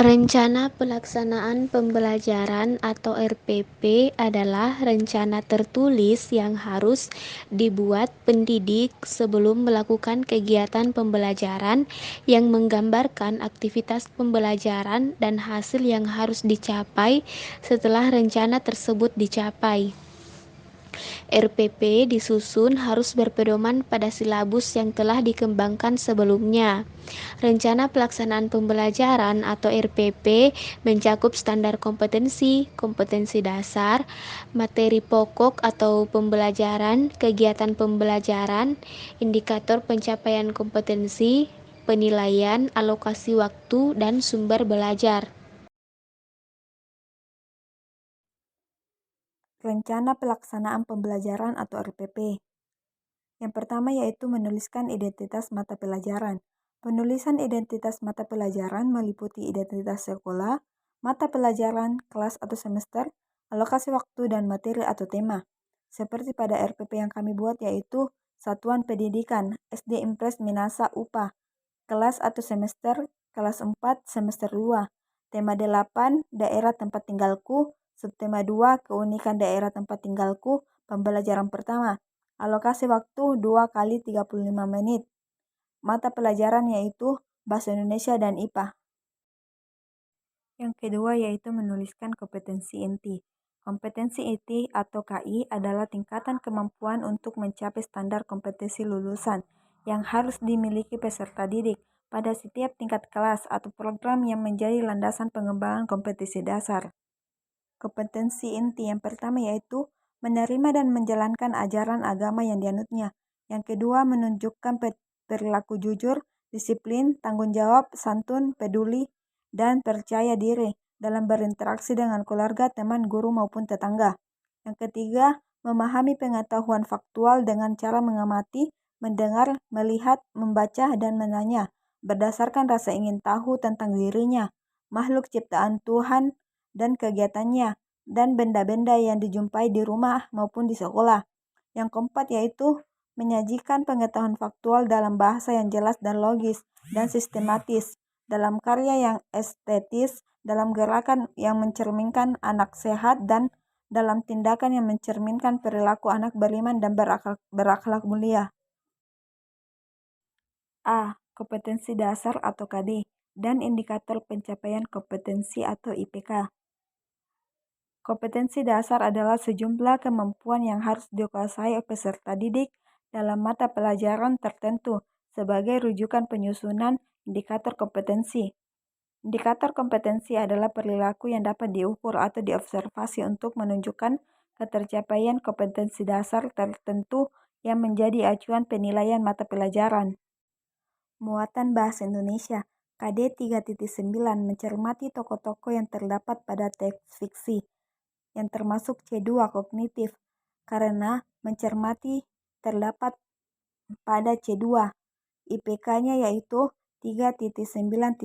Rencana Pelaksanaan Pembelajaran atau RPP adalah rencana tertulis yang harus dibuat pendidik sebelum melakukan kegiatan pembelajaran yang menggambarkan aktivitas pembelajaran dan hasil yang harus dicapai setelah rencana tersebut dicapai. RPP disusun harus berpedoman pada silabus yang telah dikembangkan sebelumnya. Rencana Pelaksanaan Pembelajaran atau RPP mencakup standar kompetensi, kompetensi dasar, materi pokok atau pembelajaran, kegiatan pembelajaran, indikator pencapaian kompetensi, penilaian, alokasi waktu, dan sumber belajar. Rencana Pelaksanaan Pembelajaran atau RPP. Yang pertama yaitu menuliskan identitas mata pelajaran. Penulisan identitas mata pelajaran meliputi identitas sekolah, mata pelajaran, kelas atau semester, alokasi waktu dan materi atau tema. Seperti pada RPP yang kami buat yaitu Satuan Pendidikan, SD Impres Minasa UPA, kelas atau semester, kelas 4, semester 2. Tema 8, daerah tempat tinggalku. Subtema 2, keunikan daerah tempat tinggalku, pembelajaran pertama. Alokasi waktu 2 kali 35 menit. Mata pelajaran yaitu Bahasa Indonesia dan IPA. Yang kedua yaitu menuliskan kompetensi inti. Kompetensi inti atau KI adalah tingkatan kemampuan untuk mencapai standar kompetensi lulusan yang harus dimiliki peserta didik pada setiap tingkat kelas atau program yang menjadi landasan pengembangan kompetensi dasar. Kompetensi inti yang pertama yaitu menerima dan menjalankan ajaran agama yang dianutnya. Yang kedua, menunjukkan perilaku jujur, disiplin, tanggung jawab, santun, peduli, dan percaya diri dalam berinteraksi dengan keluarga, teman, guru, maupun tetangga. Yang ketiga, memahami pengetahuan faktual dengan cara mengamati, mendengar, melihat, membaca, dan menanya, berdasarkan rasa ingin tahu tentang dirinya, makhluk ciptaan Tuhan, dan kegiatannya, dan benda-benda yang dijumpai di rumah maupun di sekolah. Yang keempat yaitu menyajikan pengetahuan faktual dalam bahasa yang jelas dan logis dan sistematis, dalam karya yang estetis, dalam gerakan yang mencerminkan anak sehat, dan dalam tindakan yang mencerminkan perilaku anak beriman dan berakhlak mulia. A. Kompetensi dasar atau KD dan indikator pencapaian kompetensi atau IPK. Kompetensi dasar adalah sejumlah kemampuan yang harus dikuasai peserta didik dalam mata pelajaran tertentu sebagai rujukan penyusunan indikator kompetensi. Indikator kompetensi adalah perilaku yang dapat diukur atau diobservasi untuk menunjukkan ketercapaian kompetensi dasar tertentu yang menjadi acuan penilaian mata pelajaran. Muatan Bahasa Indonesia KD 3.9 mencermati tokoh-tokoh yang terdapat pada teks fiksi, yang termasuk C2 kognitif, karena mencermati terdapat pada C2. IPK-nya yaitu 3.9.1,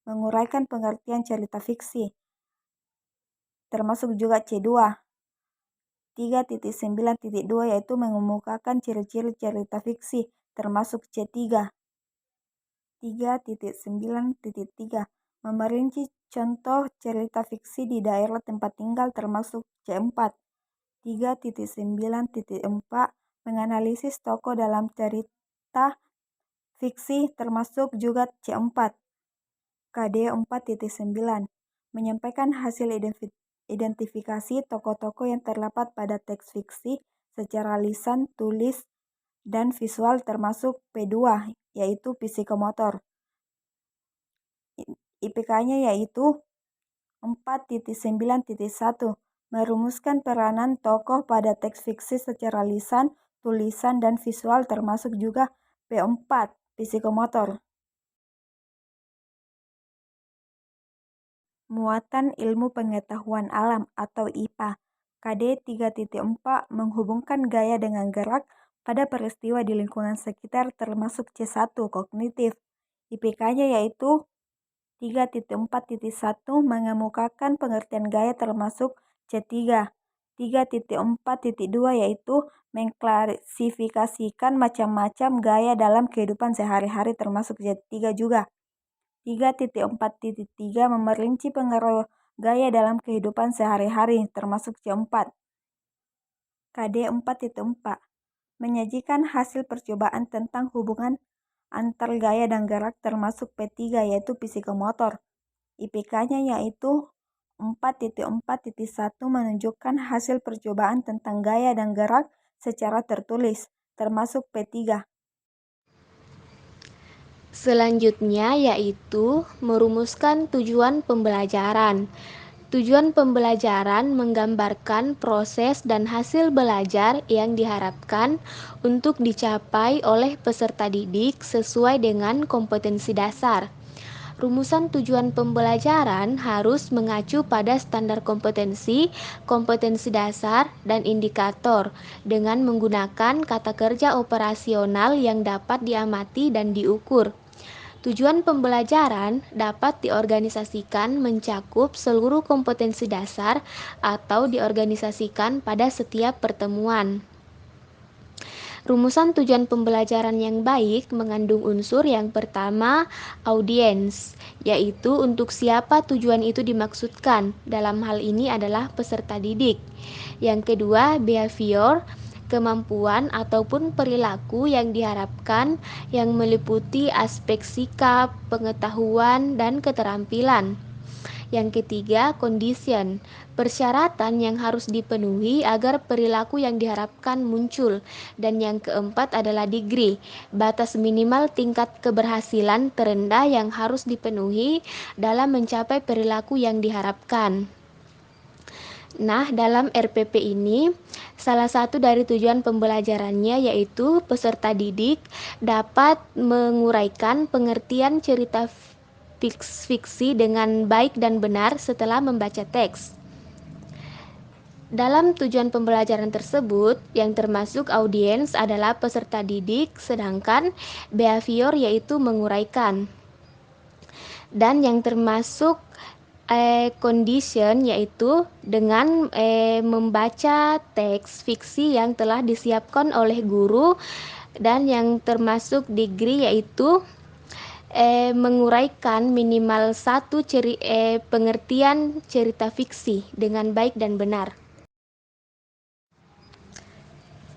menguraikan pengertian cerita fiksi, termasuk juga C2. 3.9.2 yaitu mengemukakan ciri-ciri cerita fiksi, termasuk C3. 3.9.3 memerinci contoh cerita fiksi di daerah tempat tinggal, termasuk C4. 3.9.4 menganalisis tokoh dalam cerita fiksi, termasuk juga C4. KD 4.9 menyampaikan hasil identifikasi tokoh-tokoh yang terdapat pada teks fiksi secara lisan, tulis, dan visual, termasuk P2 yaitu psikomotor. IPK-nya yaitu 4.9.1 merumuskan peranan tokoh pada teks fiksi secara lisan, tulisan, dan visual, termasuk juga P4 psikomotor. Muatan ilmu pengetahuan alam atau IPA KD 3.4 menghubungkan gaya dengan gerak pada peristiwa di lingkungan sekitar, termasuk C1 kognitif. IPK-nya yaitu 3.4.1 mengemukakan pengertian gaya, termasuk C3. 3.4.2 yaitu mengklasifikasikan macam-macam gaya dalam kehidupan sehari-hari, termasuk C3 juga. 3.4.3 memerinci pengaruh gaya dalam kehidupan sehari-hari, termasuk C4. KD 4.4 menyajikan hasil percobaan tentang hubungan antar gaya dan gerak termasuk P3 yaitu psikomotor. IPK-nya yaitu 4.4.1 menunjukkan hasil percobaan tentang gaya dan gerak secara tertulis, termasuk P3. Selanjutnya yaitu merumuskan tujuan pembelajaran. Tujuan pembelajaran menggambarkan proses dan hasil belajar yang diharapkan untuk dicapai oleh peserta didik sesuai dengan kompetensi dasar. Rumusan tujuan pembelajaran harus mengacu pada standar kompetensi, kompetensi dasar, dan indikator dengan menggunakan kata kerja operasional yang dapat diamati dan diukur. Tujuan pembelajaran dapat diorganisasikan mencakup seluruh kompetensi dasar atau diorganisasikan pada setiap pertemuan. Rumusan tujuan pembelajaran yang baik mengandung unsur yang pertama, audiens, yaitu untuk siapa tujuan itu dimaksudkan. Dalam hal ini adalah peserta didik. Yang kedua, behavior, kemampuan ataupun perilaku yang diharapkan yang meliputi aspek sikap, pengetahuan, dan keterampilan. Yang ketiga, condition, persyaratan yang harus dipenuhi agar perilaku yang diharapkan muncul. Dan yang keempat adalah degree, batas minimal tingkat keberhasilan terendah yang harus dipenuhi dalam mencapai perilaku yang diharapkan. Nah, dalam RPP ini, salah satu dari tujuan pembelajarannya yaitu peserta didik dapat menguraikan pengertian cerita fiksi dengan baik dan benar setelah membaca teks. Dalam tujuan pembelajaran tersebut, yang termasuk audiens adalah peserta didik, sedangkan behavior yaitu menguraikan. Dan yang termasuk condition yaitu dengan membaca teks fiksi yang telah disiapkan oleh guru, dan yang termasuk degree yaitu menguraikan minimal satu pengertian cerita fiksi dengan baik dan benar.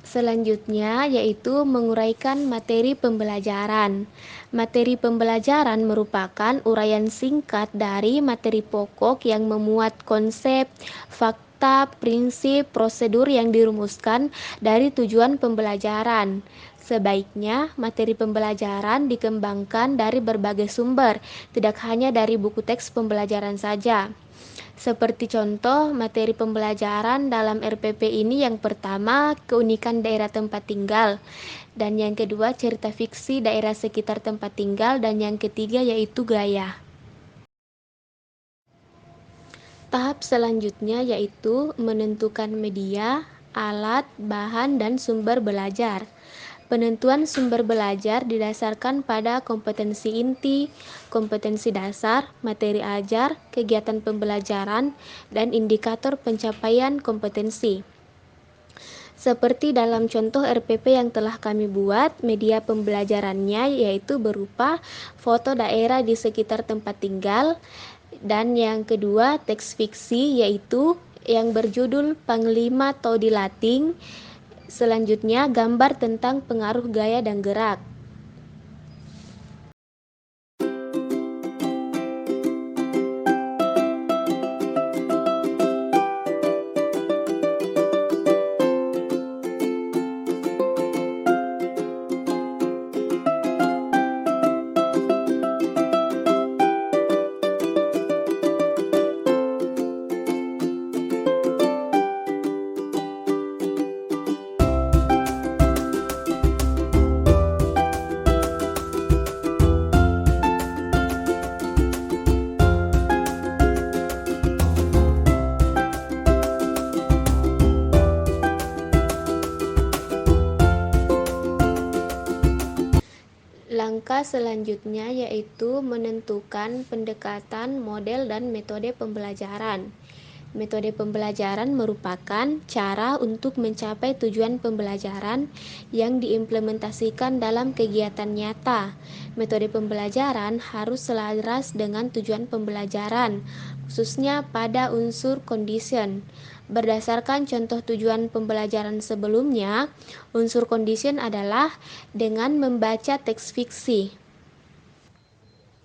Selanjutnya yaitu menguraikan materi pembelajaran. Materi pembelajaran merupakan uraian singkat dari materi pokok yang memuat konsep, fakta, prinsip, prosedur yang dirumuskan dari tujuan pembelajaran. Sebaiknya materi pembelajaran dikembangkan dari berbagai sumber, tidak hanya dari buku teks pembelajaran saja. Seperti contoh materi pembelajaran dalam RPP ini, yang pertama keunikan daerah tempat tinggal, dan yang kedua cerita fiksi daerah sekitar tempat tinggal, dan yang ketiga yaitu gaya. Tahap selanjutnya yaitu menentukan media, alat, bahan, dan sumber belajar. Penentuan sumber belajar didasarkan pada kompetensi inti, kompetensi dasar, materi ajar, kegiatan pembelajaran, dan indikator pencapaian kompetensi. Seperti dalam contoh RPP yang telah kami buat, media pembelajarannya yaitu berupa foto daerah di sekitar tempat tinggal, dan yang kedua teks fiksi yaitu yang berjudul Panglima Todi Lating. Selanjutnya gambar tentang pengaruh gaya dan gerak. Langkah selanjutnya yaitu menentukan pendekatan, model, dan metode pembelajaran. Metode pembelajaran merupakan cara untuk mencapai tujuan pembelajaran yang diimplementasikan dalam kegiatan nyata. Metode pembelajaran harus selaras dengan tujuan pembelajaran, khususnya pada unsur condition. Berdasarkan contoh tujuan pembelajaran sebelumnya, unsur condition adalah dengan membaca teks fiksi.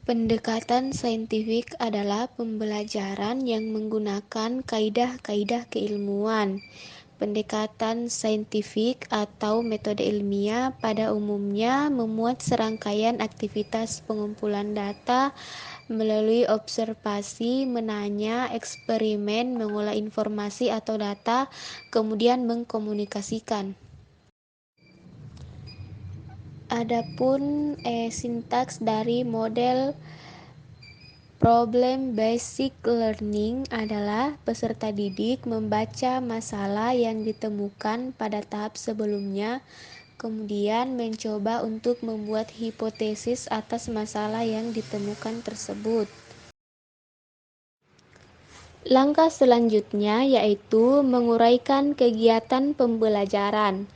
Pendekatan saintifik adalah pembelajaran yang menggunakan kaidah-kaidah keilmuan. Pendekatan saintifik atau metode ilmiah pada umumnya memuat serangkaian aktivitas pengumpulan data melalui observasi, menanya, eksperimen, mengolah informasi atau data, kemudian mengkomunikasikan. Adapun sintaks dari model problem basic learning adalah peserta didik membaca masalah yang ditemukan pada tahap sebelumnya, kemudian mencoba untuk membuat hipotesis atas masalah yang ditemukan tersebut. Langkah selanjutnya yaitu menguraikan kegiatan pembelajaran.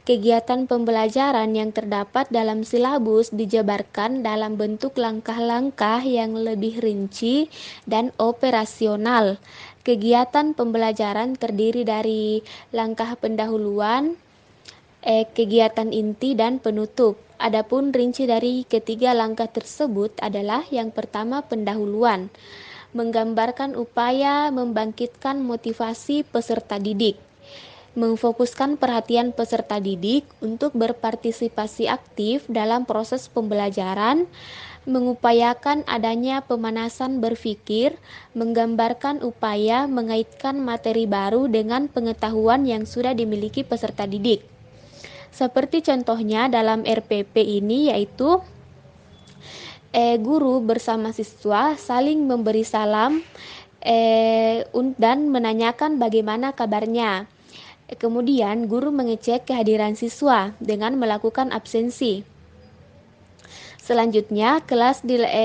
Kegiatan pembelajaran yang terdapat dalam silabus dijabarkan dalam bentuk langkah-langkah yang lebih rinci dan operasional. Kegiatan pembelajaran terdiri dari langkah pendahuluan, kegiatan inti dan penutup. Adapun rinci dari ketiga langkah tersebut adalah yang pertama pendahuluan, menggambarkan upaya membangkitkan motivasi peserta didik, memfokuskan perhatian peserta didik untuk berpartisipasi aktif dalam proses pembelajaran, mengupayakan adanya pemanasan berpikir, menggambarkan upaya mengaitkan materi baru dengan pengetahuan yang sudah dimiliki peserta didik. Seperti contohnya dalam RPP ini yaitu guru bersama siswa saling memberi salam dan menanyakan bagaimana kabarnya. Kemudian guru mengecek kehadiran siswa dengan melakukan absensi. Selanjutnya kelas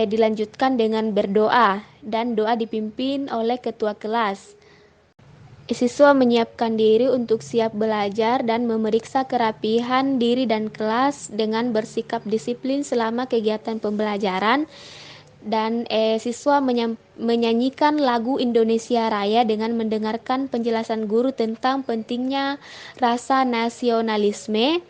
dilanjutkan dengan berdoa dan doa dipimpin oleh ketua kelas. Siswa menyiapkan diri untuk siap belajar dan memeriksa kerapihan diri dan kelas dengan bersikap disiplin selama kegiatan pembelajaran, dan siswa menyanyikan lagu Indonesia Raya dengan mendengarkan penjelasan guru tentang pentingnya rasa nasionalisme,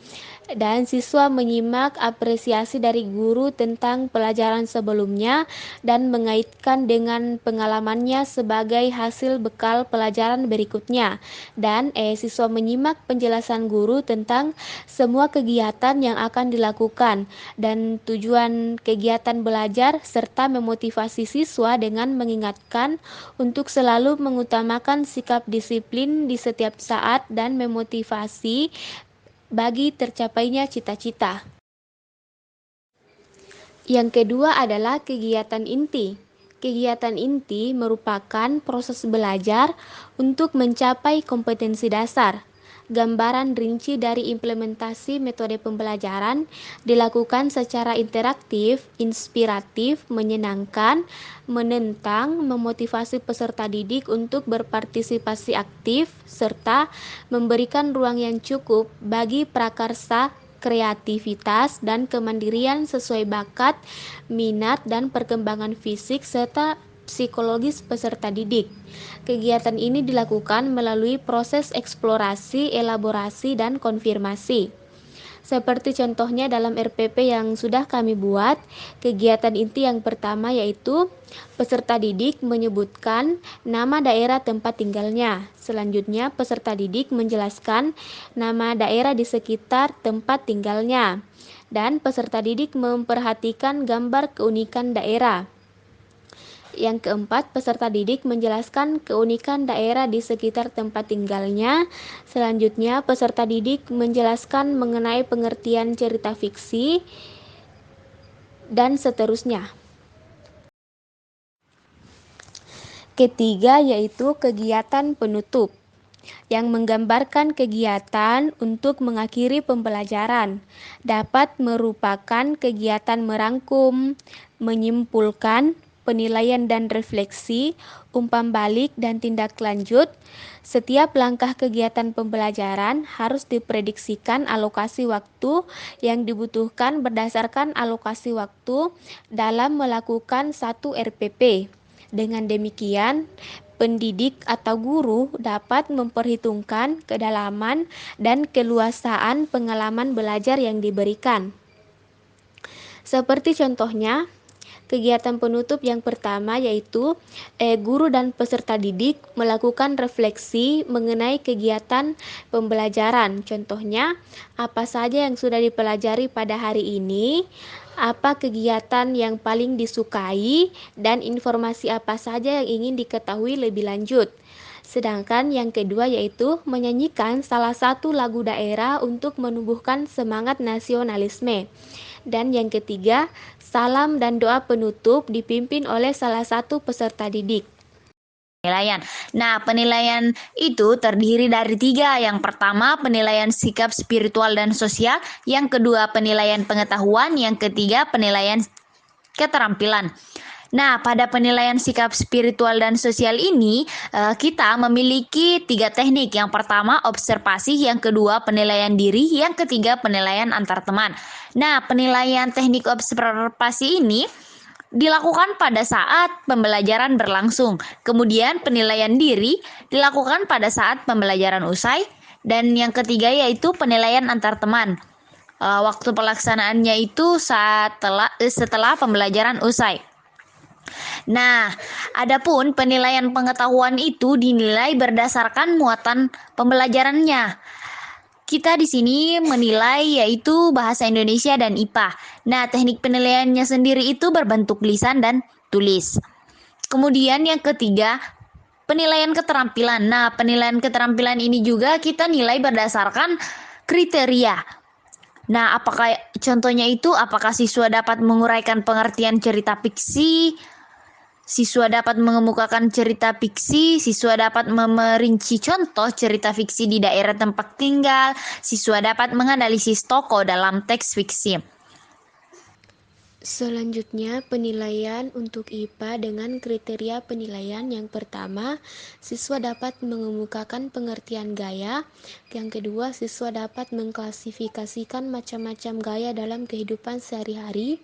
dan siswa menyimak apresiasi dari guru tentang pelajaran sebelumnya dan mengaitkan dengan pengalamannya sebagai hasil bekal pelajaran berikutnya, dan siswa menyimak penjelasan guru tentang semua kegiatan yang akan dilakukan dan tujuan kegiatan belajar, serta memotivasi siswa dengan mengingatkan untuk selalu mengutamakan sikap disiplin di setiap saat dan memotivasi bagi tercapainya cita-cita. Yang kedua adalah kegiatan inti. Kegiatan inti merupakan proses belajar untuk mencapai kompetensi dasar. Gambaran rinci dari implementasi metode pembelajaran dilakukan secara interaktif, inspiratif, menyenangkan, menentang, memotivasi peserta didik untuk berpartisipasi aktif, serta memberikan ruang yang cukup bagi prakarsa, kreativitas, dan kemandirian sesuai bakat, minat, dan perkembangan fisik serta psikologis peserta didik. Kegiatan ini dilakukan melalui proses eksplorasi, elaborasi, dan konfirmasi. Seperti contohnya dalam RPP yang sudah kami buat, kegiatan inti yang pertama yaitu peserta didik menyebutkan nama daerah tempat tinggalnya. Selanjutnya, peserta didik menjelaskan nama daerah di sekitar tempat tinggalnya. Dan peserta didik memperhatikan gambar keunikan daerah. Yang keempat, peserta didik menjelaskan keunikan daerah di sekitar tempat tinggalnya. Selanjutnya, peserta didik menjelaskan mengenai pengertian cerita fiksi, dan seterusnya. Ketiga yaitu kegiatan penutup, yang menggambarkan kegiatan untuk mengakhiri pembelajaran. Dapat merupakan kegiatan merangkum, menyimpulkan, penilaian dan refleksi, umpan balik, dan tindak lanjut, setiap langkah kegiatan pembelajaran harus diprediksikan alokasi waktu yang dibutuhkan berdasarkan alokasi waktu dalam melakukan satu RPP. Dengan demikian, pendidik atau guru dapat memperhitungkan kedalaman dan keluasaan pengalaman belajar yang diberikan. Seperti contohnya, kegiatan penutup yang pertama yaitu guru dan peserta didik melakukan refleksi mengenai kegiatan pembelajaran. Contohnya, apa saja yang sudah dipelajari pada hari ini, apa kegiatan yang paling disukai, dan informasi apa saja yang ingin diketahui lebih lanjut. Sedangkan yang kedua yaitu menyanyikan salah satu lagu daerah untuk menumbuhkan semangat nasionalisme. Dan yang ketiga, salam dan doa penutup dipimpin oleh salah satu peserta didik. Penilaian. Nah, penilaian itu terdiri dari 3. Yang pertama, penilaian sikap spiritual dan sosial. Yang kedua, penilaian pengetahuan. Yang ketiga, penilaian keterampilan. Nah, pada penilaian sikap spiritual dan sosial ini, kita memiliki 3 teknik. Yang pertama, observasi. Yang kedua, penilaian diri. Yang ketiga, penilaian antar teman. Nah, penilaian teknik observasi ini dilakukan pada saat pembelajaran berlangsung. Kemudian, penilaian diri dilakukan pada saat pembelajaran usai. Dan yang ketiga yaitu penilaian antar teman. Waktu pelaksanaannya itu setelah pembelajaran usai. Nah, adapun penilaian pengetahuan itu dinilai berdasarkan muatan pembelajarannya. Kita di sini menilai yaitu bahasa Indonesia dan IPA. Nah, teknik penilaiannya sendiri itu berbentuk lisan dan tulis. Kemudian yang ketiga, penilaian keterampilan. Nah, penilaian keterampilan ini juga kita nilai berdasarkan kriteria. Nah, contohnya itu apakah siswa dapat menguraikan pengertian cerita fiksi, siswa dapat mengemukakan cerita fiksi, siswa dapat merinci contoh cerita fiksi di daerah tempat tinggal, siswa dapat menganalisis tokoh dalam teks fiksi. Selanjutnya, penilaian untuk IPA dengan kriteria penilaian. Yang pertama, siswa dapat mengemukakan pengertian gaya. Yang kedua, siswa dapat mengklasifikasikan macam-macam gaya dalam kehidupan sehari-hari.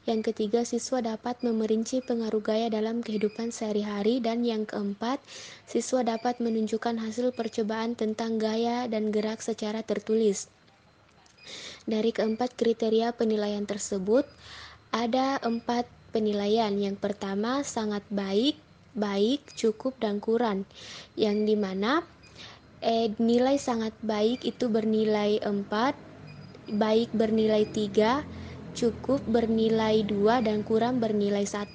Yang ketiga, siswa dapat memerinci pengaruh gaya dalam kehidupan sehari-hari. Dan yang keempat, siswa dapat menunjukkan hasil percobaan tentang gaya dan gerak secara tertulis. Dari keempat kriteria penilaian tersebut, ada 4 penilaian. Yang pertama, sangat baik, baik, cukup, dan kurang. Yang dimana nilai sangat baik itu bernilai 4, baik bernilai 3, cukup bernilai 2, dan kurang bernilai 1.